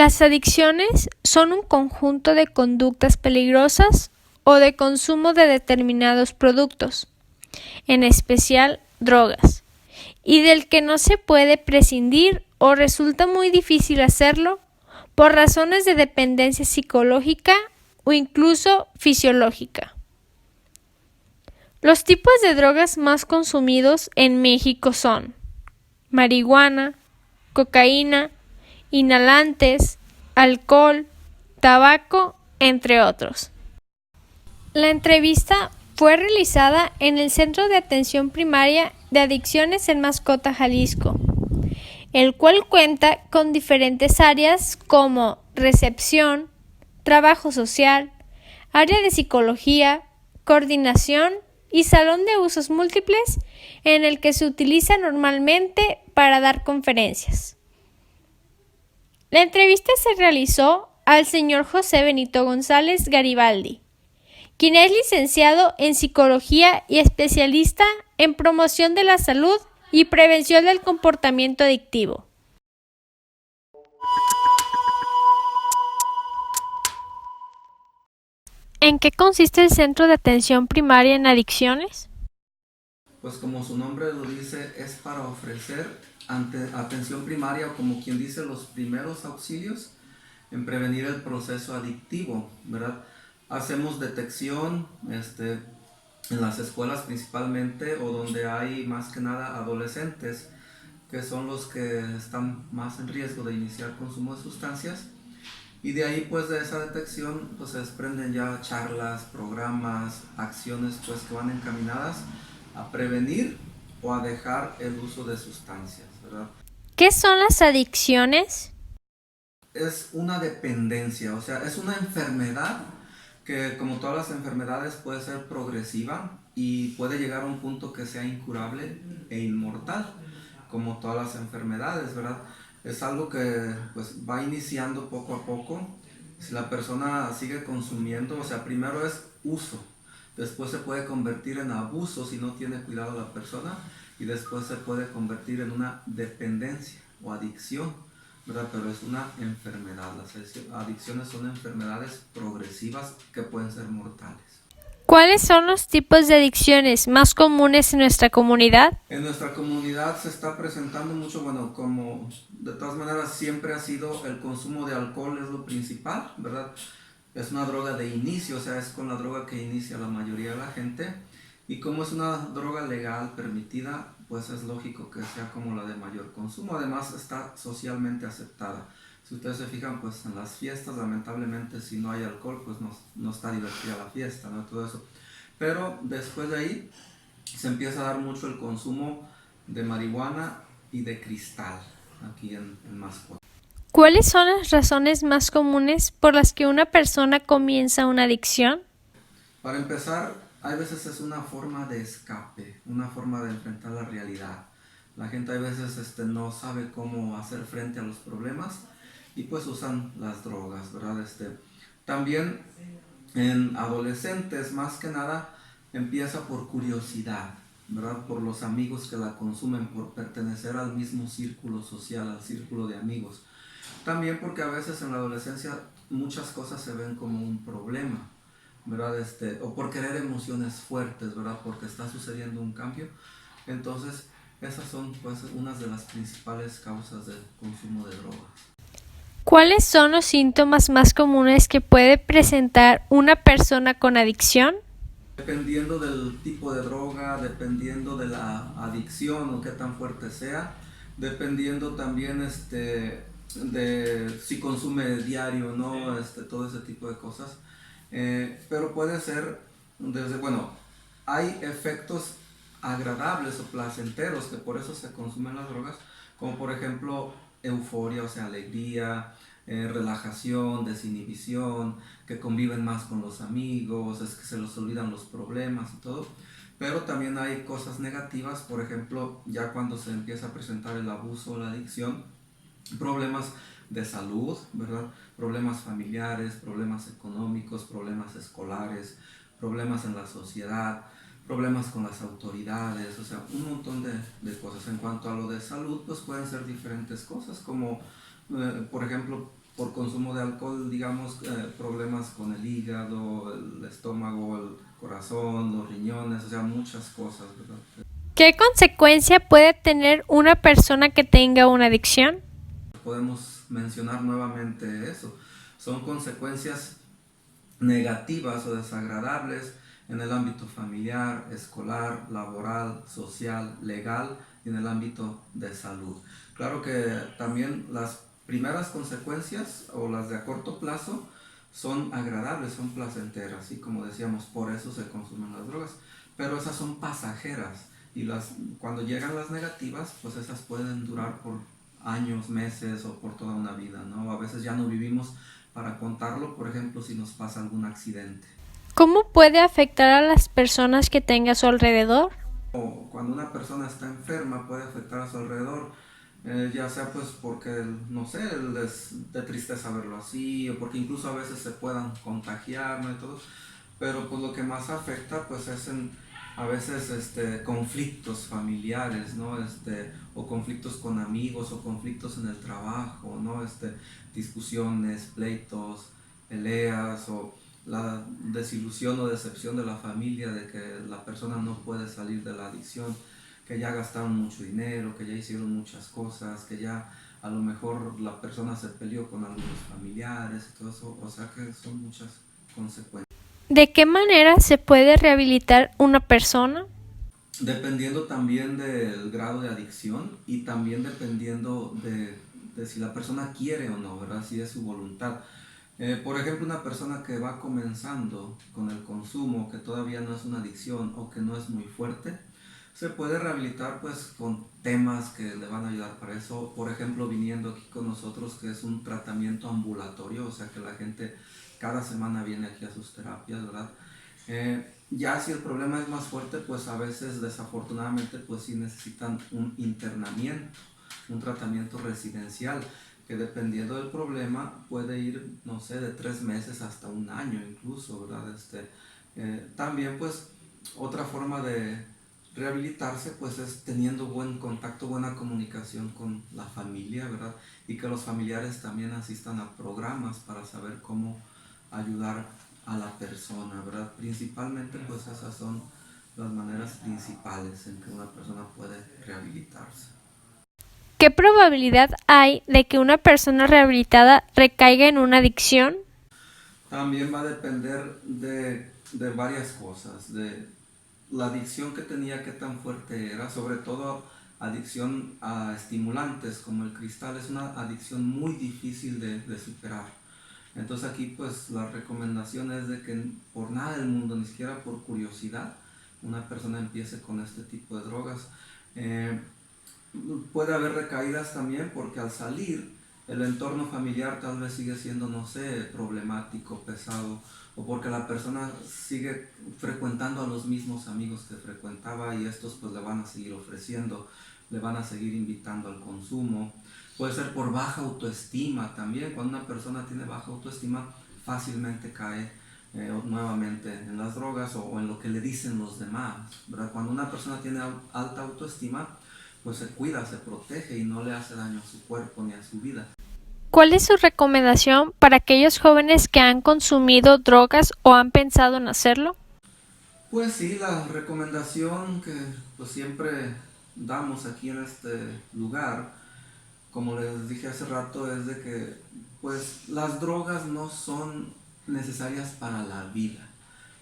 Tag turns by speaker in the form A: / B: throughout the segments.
A: Las adicciones son un conjunto de conductas peligrosas o de consumo de determinados productos, en especial drogas, y del que no se puede prescindir o resulta muy difícil hacerlo por razones de dependencia psicológica o incluso fisiológica. Los tipos de drogas más consumidos en México son marihuana, cocaína, inhalantes, alcohol, tabaco, entre otros. La entrevista fue realizada en el Centro de Atención Primaria de Adicciones en Mascota, Jalisco, el cual cuenta con diferentes áreas como recepción, trabajo social, área de psicología, coordinación y salón de usos múltiples en el que se utiliza normalmente para dar conferencias. La entrevista se realizó al señor José Benito González Garibaldi, quien es licenciado en psicología y especialista en promoción de la salud y prevención del comportamiento adictivo. ¿En qué consiste el Centro de Atención Primaria en Adicciones?
B: Pues como su nombre lo dice, es para ofrecer atención primaria o como quien dice los primeros auxilios en prevenir el proceso adictivo, ¿verdad? Hacemos detección en las escuelas principalmente o donde hay más que nada adolescentes que son los que están más en riesgo de iniciar consumo de sustancias. Y de ahí, pues, de esa detección, pues se desprenden ya charlas, programas, acciones, pues, que van encaminadas a prevenir o a dejar el uso de sustancias, ¿verdad?
A: ¿Qué son las adicciones?
B: Es una dependencia, o sea, es una enfermedad que, como todas las enfermedades, puede ser progresiva y puede llegar a un punto que sea incurable e inmortal, como todas las enfermedades, ¿verdad? Es algo que pues va iniciando poco a poco. Si la persona sigue consumiendo, o sea, primero es uso, después se puede convertir en abuso si no tiene cuidado la persona y después se puede convertir en una dependencia o adicción, ¿verdad? Pero es una enfermedad. Las adicciones son enfermedades progresivas que pueden ser mortales.
A: ¿Cuáles son los tipos de adicciones más comunes en nuestra comunidad?
B: En nuestra comunidad se está presentando mucho, bueno, como de todas maneras siempre ha sido el consumo de alcohol es lo principal, ¿verdad? Es una droga de inicio, o sea, es con la droga que inicia la mayoría de la gente. Y como es una droga legal, permitida, pues es lógico que sea como la de mayor consumo. Además está socialmente aceptada. Si ustedes se fijan, pues en las fiestas, lamentablemente, si no hay alcohol, pues no está divertida la fiesta, ¿no? Todo eso. Pero después de ahí se empieza a dar mucho el consumo de marihuana y de cristal aquí en Mascota.
A: ¿Cuáles son las razones más comunes por las que una persona comienza una adicción?
B: Para empezar, hay veces es una forma de escape, una forma de enfrentar la realidad. La gente a veces no sabe cómo hacer frente a los problemas y pues usan las drogas, ¿verdad? También en adolescentes, más que nada, empieza por curiosidad, ¿verdad? Por los amigos que la consumen, por pertenecer al mismo círculo social, al círculo de amigos. También porque a veces en la adolescencia muchas cosas se ven como un problema, ¿verdad? O por querer emociones fuertes, ¿verdad? Porque está sucediendo un cambio. Entonces, esas son pues unas de las principales causas del consumo de drogas.
A: ¿Cuáles son los síntomas más comunes que puede presentar una persona con adicción?
B: Dependiendo del tipo de droga, dependiendo de la adicción o qué tan fuerte sea, dependiendo también de si consume diario o no, todo ese tipo de cosas. Pero puede ser bueno, hay efectos agradables o placenteros que por eso se consumen las drogas, como por ejemplo euforia, o sea, alegría, relajación, desinhibición, que conviven más con los amigos, es que se les olvidan los problemas y todo. Pero también hay cosas negativas, por ejemplo, ya cuando se empieza a presentar el abuso o la adicción, problemas de salud, ¿verdad? Problemas familiares, problemas económicos, problemas escolares, problemas en la sociedad, problemas con las autoridades, o sea, un montón de cosas. En cuanto a lo de salud, pues pueden ser diferentes cosas, como por ejemplo, por consumo de alcohol, digamos, problemas con el hígado, el estómago, el corazón, los riñones, o sea, muchas cosas, ¿verdad?
A: ¿Qué consecuencia puede tener una persona que tenga una adicción?
B: Podemos mencionar nuevamente eso. Son consecuencias negativas o desagradables en el ámbito familiar, escolar, laboral, social, legal y en el ámbito de salud. Claro que también las primeras consecuencias o las de a corto plazo son agradables, son placenteras y como decíamos, por eso se consumen las drogas, pero esas son pasajeras y cuando llegan las negativas, pues esas pueden durar por años, meses o por toda una vida, ¿no? A veces ya no vivimos para contarlo, por ejemplo, si nos pasa algún accidente.
A: ¿Cómo puede afectar a las personas que tenga a su alrededor?
B: O cuando una persona está enferma puede afectar a su alrededor, ya sea pues porque, no sé, les de tristeza verlo así, o porque incluso a veces se puedan contagiar, ¿no? Y todo. Pero pues lo que más afecta pues es a veces conflictos familiares, ¿no? O conflictos con amigos, o conflictos en el trabajo, ¿no? Discusiones, pleitos, peleas, o la desilusión o decepción de la familia de que la persona no puede salir de la adicción, que ya gastaron mucho dinero, que ya hicieron muchas cosas, que ya a lo mejor la persona se peleó con algunos familiares y todo eso, o sea que son muchas consecuencias.
A: ¿De qué manera se puede rehabilitar una persona?
B: Dependiendo también del grado de adicción y también dependiendo de si la persona quiere o no, ¿verdad? Si es su voluntad. Por ejemplo, una persona que va comenzando con el consumo, que todavía no es una adicción o que no es muy fuerte, se puede rehabilitar pues con temas que le van a ayudar para eso. Por ejemplo, viniendo aquí con nosotros, que es un tratamiento ambulatorio, o sea que la gente cada semana viene aquí a sus terapias, ¿verdad? Ya si el problema es más fuerte, pues a veces desafortunadamente pues sí necesitan un internamiento, un tratamiento residencial, que dependiendo del problema puede ir, no sé, de 3 meses hasta un año incluso, ¿verdad? También pues otra forma de rehabilitarse pues es teniendo buen contacto, buena comunicación con la familia, ¿verdad? Y que los familiares también asistan a programas para saber cómo ayudar a la persona, ¿verdad? Principalmente pues esas son las maneras principales en que una persona puede rehabilitarse.
A: ¿Qué probabilidad hay de que una persona rehabilitada recaiga en una adicción?
B: También va a depender de varias cosas, de la adicción que tenía, qué tan fuerte era, sobre todo adicción a estimulantes como el cristal, es una adicción muy difícil de superar. Entonces aquí pues la recomendación es de que por nada del mundo, ni siquiera por curiosidad, una persona empiece con este tipo de drogas. Eh, Puede haber recaídas también porque al salir el entorno familiar tal vez sigue siendo, no sé, problemático, pesado, o porque la persona sigue frecuentando a los mismos amigos que frecuentaba y estos pues le van a seguir ofreciendo, le van a seguir invitando al consumo. Puede ser por baja autoestima también. Cuando una persona tiene baja autoestima fácilmente cae nuevamente en las drogas o en lo que le dicen los demás, ¿verdad? Cuando una persona tiene alta autoestima pues se cuida, se protege y no le hace daño a su cuerpo ni a su vida.
A: ¿Cuál es su recomendación para aquellos jóvenes que han consumido drogas o han pensado en hacerlo?
B: Pues sí, la recomendación que pues siempre damos aquí en este lugar, como les dije hace rato, es de que pues las drogas no son necesarias para la vida.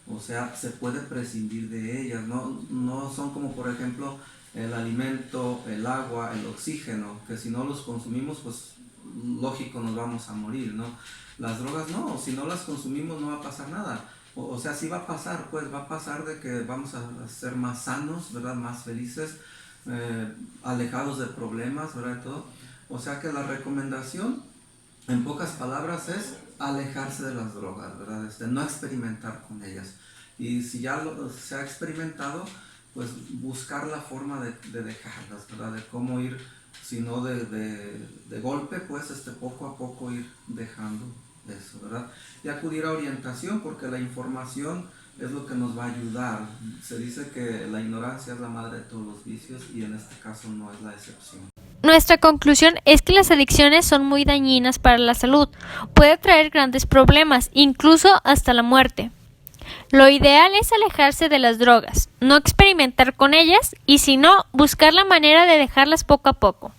B: O sea, se puede prescindir de ellas, no son como por ejemplo el alimento, el agua, el oxígeno, que si no los consumimos, pues lógico nos vamos a morir, ¿no? Las drogas no, si no las consumimos no va a pasar nada. O sea, sí va a pasar, pues va a pasar de que vamos a ser más sanos, ¿verdad? Más felices, alejados de problemas, ¿verdad? Y todo. O sea que la recomendación, en pocas palabras, es alejarse de las drogas, ¿verdad? No experimentar con ellas. Y si ya se ha experimentado, pues buscar la forma de dejarlas, ¿verdad? De cómo ir, si no de golpe, pues poco a poco ir dejando eso, ¿verdad? Y acudir a orientación, porque la información es lo que nos va a ayudar. Se dice que la ignorancia es la madre de todos los vicios y en este caso no es la excepción.
A: Nuestra conclusión es que las adicciones son muy dañinas para la salud. Puede traer grandes problemas, incluso hasta la muerte. Lo ideal es alejarse de las drogas, no experimentar con ellas y si no, buscar la manera de dejarlas poco a poco.